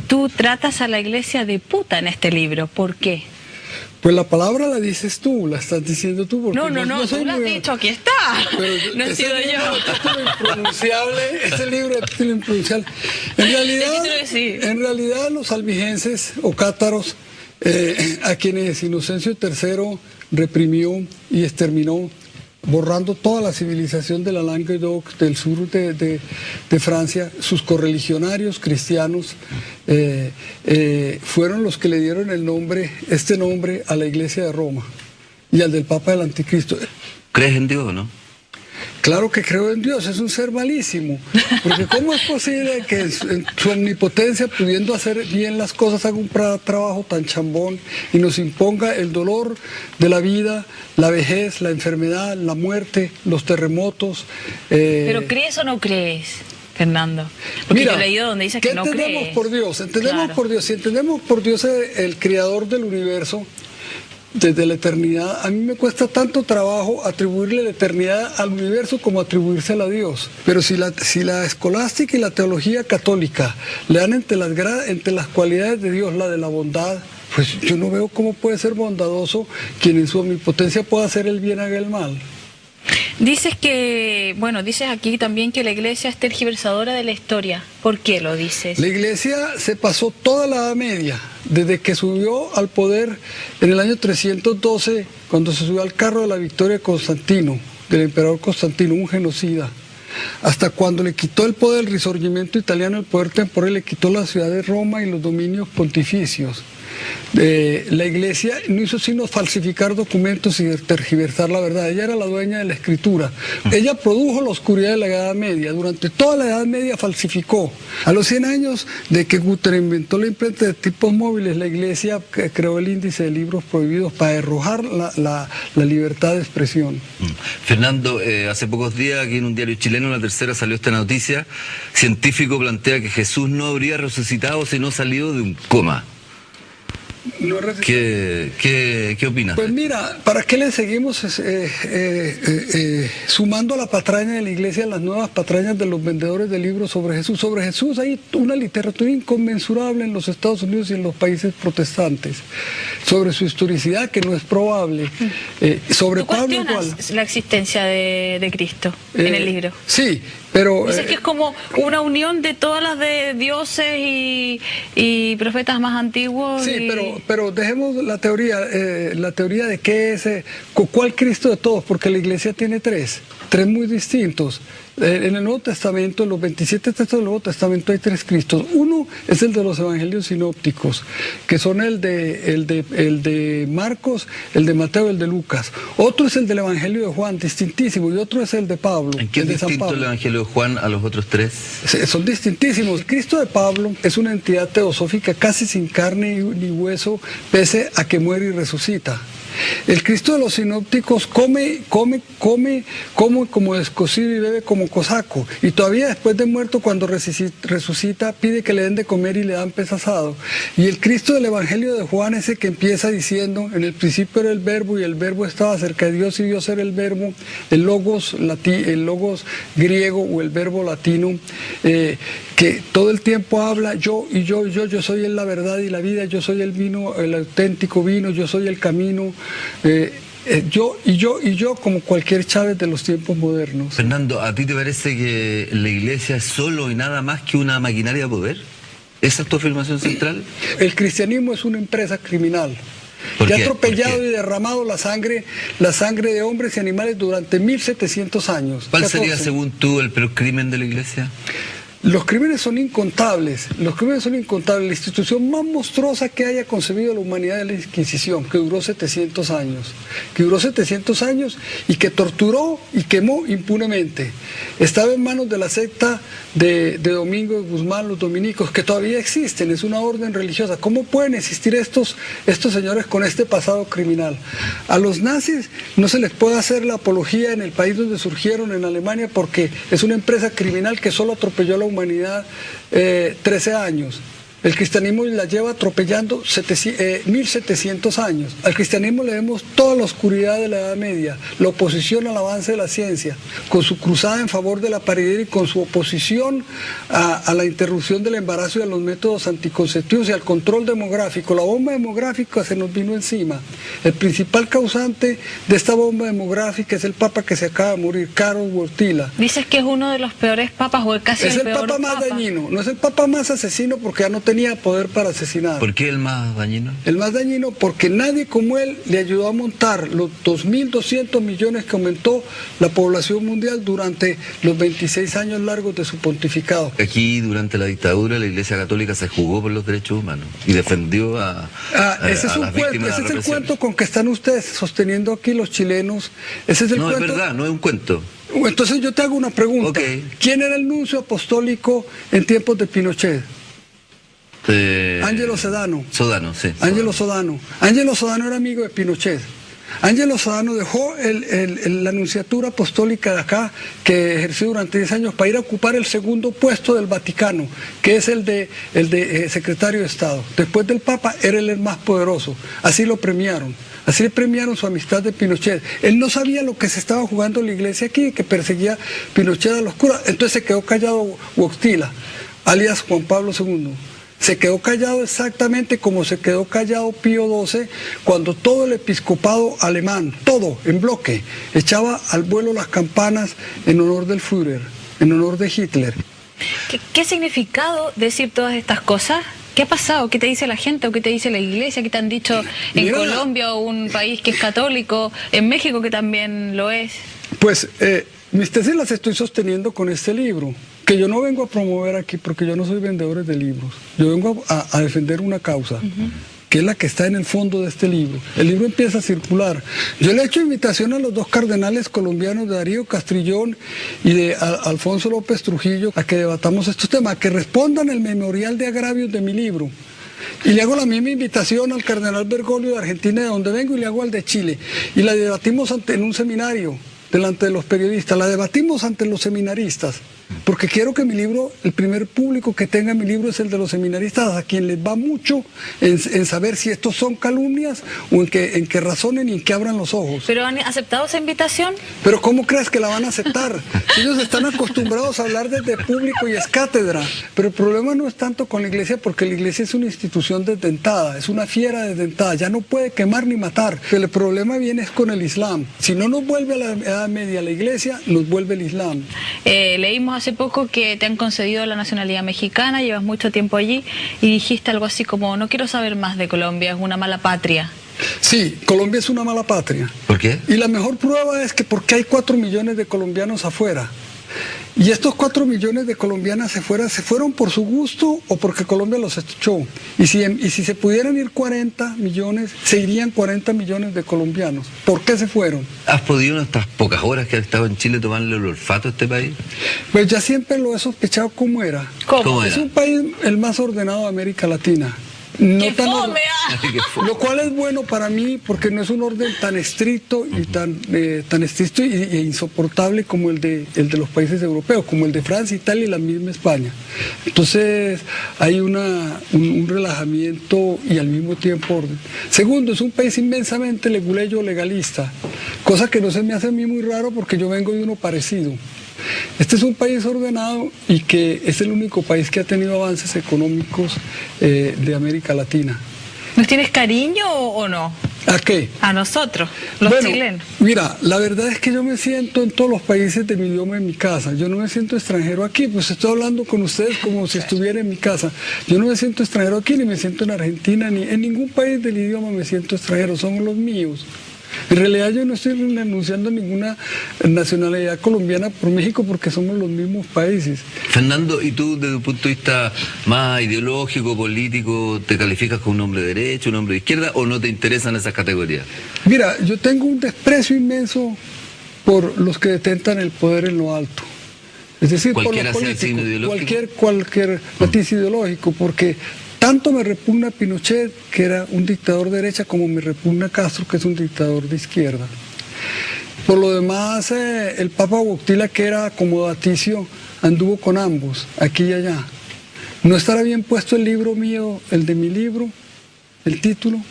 Tú tratas a la iglesia de puta en este libro, ¿por qué? Pues la palabra la dices tú, la estás diciendo tú. Porque no, tú lo has dicho, aquí está. No he sido yo. Ese libro es impronunciable. En realidad los albigenses o cátaros, a quienes Inocencio III reprimió y exterminó, borrando toda la civilización de la Languedoc, del sur de Francia, sus correligionarios cristianos fueron los que le dieron este nombre a la Iglesia de Roma y al del Papa del Anticristo. ¿Crees en Dios o no? Claro que creo en Dios, es un ser malísimo, porque ¿cómo es posible que en su omnipotencia, pudiendo hacer bien las cosas, haga un trabajo tan chambón y nos imponga el dolor de la vida, la vejez, la enfermedad, la muerte, los terremotos? ¿Pero crees o no crees, Fernando? Porque mira, yo he leído donde dice que no crees. ¿qué entendemos por Dios? Entendemos por Dios. Si entendemos por Dios el creador del universo, desde la eternidad, a mí me cuesta tanto trabajo atribuirle la eternidad al universo como atribuírsela a Dios. Pero si la escolástica y la teología católica le dan entre las cualidades de Dios la de la bondad, pues yo no veo cómo puede ser bondadoso quien en su omnipotencia pueda hacer el bien, haga el mal. Dices aquí también que la iglesia es tergiversadora de la historia. ¿Por qué lo dices? La iglesia se pasó toda la Edad Media, desde que subió al poder en el año 312, cuando se subió al carro de la victoria de Constantino, del emperador Constantino, un genocida, hasta cuando le quitó el poder del Risorgimento italiano, el poder temporal, le quitó la ciudad de Roma y los dominios pontificios. La iglesia no hizo sino falsificar documentos y tergiversar la verdad. Ella era la dueña de la escritura. Ella produjo la oscuridad de la Edad Media. Durante toda la Edad Media falsificó. A los 100 años de que Gutenberg inventó la imprenta de tipos móviles, la iglesia creó el índice de libros prohibidos para arrojar la libertad de expresión. Fernando, hace pocos días aquí en un diario chileno, La Tercera, salió esta noticia. Científico plantea que Jesús no habría resucitado si no salió de un coma. ¿Qué opinas? Pues mira, ¿para qué le seguimos sumando a la patraña de la iglesia las nuevas patrañas de los vendedores de libros sobre Jesús? Sobre Jesús hay una literatura inconmensurable en los Estados Unidos y en los países protestantes, sobre su historicidad que no es probable. Sobre ¿Tú Pablo igual la existencia de Cristo en el libro? Sí, pero dices que es como una unión de todas las de dioses y profetas más antiguos. Sí, pero dejemos la teoría de qué es, cuál Cristo de todos, porque la iglesia tiene tres muy distintos. En el Nuevo Testamento, en los 27 textos del Nuevo Testamento hay tres Cristos. Uno es el de los evangelios sinópticos, que son el de Marcos, el de Mateo y el de Lucas. Otro es el del Evangelio de Juan, distintísimo, y otro es el de Pablo. ¿En qué es distinto el Evangelio de Juan a los otros tres? Son distintísimos. El Cristo de Pablo es una entidad teosófica casi sin carne ni hueso, pese a que muere y resucita. El Cristo de los sinópticos come como descosido y bebe como cosaco, y todavía después de muerto, cuando resucita, pide que le den de comer y le dan pez asado. Y el Cristo del Evangelio de Juan, ese que empieza diciendo: en el principio era el verbo y el verbo estaba cerca de Dios y Dios era el verbo, el logos griego o el verbo latino, que todo el tiempo habla yo soy la verdad y la vida, yo soy el vino, el auténtico vino, yo soy el camino. Yo, como cualquier Chávez de los tiempos modernos. Fernando, ¿a ti te parece que la iglesia es solo y nada más que una maquinaria de poder? ¿Esa es tu afirmación central? El cristianismo es una empresa criminal que ha atropellado y derramado la sangre de hombres y animales durante 1700 años. ¿Cuál sería, según tú, el peor crimen de la iglesia? Los crímenes son incontables, La institución más monstruosa que haya concebido la humanidad es la Inquisición, que duró 700 años. Y que torturó y quemó impunemente. Estaba en manos de la secta de Domingo de Guzmán, los dominicos, que todavía existen, es una orden religiosa. ¿Cómo pueden existir estos señores con este pasado criminal? A los nazis no se les puede hacer la apología en el país donde surgieron, en Alemania, porque es una empresa criminal que solo atropelló a la humanidad 13 años. El cristianismo la lleva atropellando 1700 años. Al cristianismo le vemos toda la oscuridad de la Edad Media, la oposición al avance de la ciencia, con su cruzada en favor de la paridad y con su oposición a la interrupción del embarazo y a los métodos anticonceptivos y al control demográfico. La bomba demográfica se nos vino encima. El principal causante de esta bomba demográfica es el papa que se acaba de morir, Carlos Wojtyla. Dices que es uno de los peores papas o casi es el peor papa más dañino, no es el papa más asesino porque ya no tenía poder para asesinar. ¿Por qué el más dañino? El más dañino porque nadie como él le ayudó a montar los 2.200 millones que aumentó la población mundial durante los 26 años largos de su pontificado. Aquí durante la dictadura la Iglesia Católica se jugó por los derechos humanos y defendió ese es a un las cuento, víctimas ese de es la el cuento con que están ustedes sosteniendo aquí los chilenos. Ese es el No, cuento. es verdad, no es un cuento. Entonces yo te hago una pregunta. Okay. ¿Quién era el nuncio apostólico en tiempos de Pinochet? Ángelo Sodano. Sodano, sí. Ángelo Sodano. Ángelo Sodano era amigo de Pinochet. Ángelo Sodano dejó la nunciatura apostólica de acá, que ejerció durante 10 años, para ir a ocupar el segundo puesto del Vaticano, que es el de secretario de Estado. Después del Papa, era el más poderoso. Así lo premiaron. Así le premiaron su amistad de Pinochet. Él no sabía lo que se estaba jugando en la iglesia aquí, que perseguía Pinochet a los curas. Entonces se quedó callado Wojtyla, alias Juan Pablo II. Se quedó callado exactamente como se quedó callado Pío XII cuando todo el episcopado alemán, todo en bloque, echaba al vuelo las campanas en honor del Führer, en honor de Hitler. ¿Qué significado decir todas estas cosas? ¿Qué ha pasado? ¿Qué te dice la gente o qué te dice la iglesia? ¿Qué te han dicho en Colombia, un país que es católico, en México que también lo es? Pues mis tesis las estoy sosteniendo con este libro, que yo no vengo a promover aquí porque yo no soy vendedor de libros. Yo vengo a defender una causa, que es la que está en el fondo de este libro. El libro empieza a circular. Yo le he hecho invitación a los dos cardenales colombianos, de Darío Castrillón y de Alfonso López Trujillo, a que debatamos estos temas, que respondan el memorial de agravios de mi libro. Y le hago la misma invitación al cardenal Bergoglio de Argentina, de donde vengo, y le hago al de Chile. Y la debatimos en un seminario, delante de los periodistas, la debatimos ante los seminaristas, porque quiero que mi libro, el primer público que tenga mi libro es el de los seminaristas, a quien les va mucho en saber si estos son calumnias o en que razonen y en que abran los ojos. ¿Pero han aceptado esa invitación? Pero ¿cómo crees que la van a aceptar? Ellos están acostumbrados a hablar desde público y es cátedra, pero el problema no es tanto con la iglesia, porque la iglesia es una institución desdentada, es una fiera desdentada, ya no puede quemar ni matar. El problema viene es con el Islam. Si no nos vuelve a la Edad Media la iglesia, nos vuelve el Islam. Leímos hace poco que te han concedido la nacionalidad mexicana, llevas mucho tiempo allí y dijiste algo así como: no quiero saber más de Colombia, es una mala patria. Sí, Colombia es una mala patria. ¿Por qué? Y la mejor prueba es que porque hay 4 millones de colombianos afuera. Y estos 4 millones de colombianas se fueron por su gusto o porque Colombia los echó. Y si se pudieran ir 40 millones, se irían 40 millones de colombianos. ¿Por qué se fueron? ¿Has podido en estas pocas horas que has estado en Chile tomarle el olfato a este país? Pues ya siempre lo he sospechado cómo era. ¿Cómo Es era? un país el más ordenado de América Latina. No ¡Qué tan fome! Lo cual es bueno para mí porque no es un orden tan estricto y tan estricto e insoportable como el de los países europeos, como el de Francia, Italia y la misma España. Entonces hay un relajamiento y al mismo tiempo orden. Segundo, es un país inmensamente legalista, cosa que no se me hace a mí muy raro porque yo vengo de uno parecido. Este es un país ordenado y que es el único país que ha tenido avances económicos de América Latina. ¿Nos tienes cariño o no? ¿A qué? A nosotros, los chilenos. Mira, la verdad es que yo me siento en todos los países de mi idioma en mi casa. Yo no me siento extranjero aquí, pues estoy hablando con ustedes como si estuviera en mi casa. Yo no me siento extranjero aquí, ni me siento en Argentina, ni en ningún país del idioma me siento extranjero, son los míos. En realidad yo no estoy renunciando a ninguna nacionalidad colombiana por México porque somos los mismos países. Fernando, ¿y tú desde un punto de vista más ideológico, político, te calificas como un hombre de derecha, un hombre de izquierda o no te interesan esas categorías? Mira, yo tengo un desprecio inmenso por los que detentan el poder en lo alto. Es decir, por los políticos, cualquier matiz ideológico, porque tanto me repugna Pinochet, que era un dictador de derecha, como me repugna Castro, que es un dictador de izquierda. Por lo demás, el Papa Wojtyla, que era acomodaticio, anduvo con ambos, aquí y allá. ¿No estará bien puesto el libro mío, el de mi libro, el título?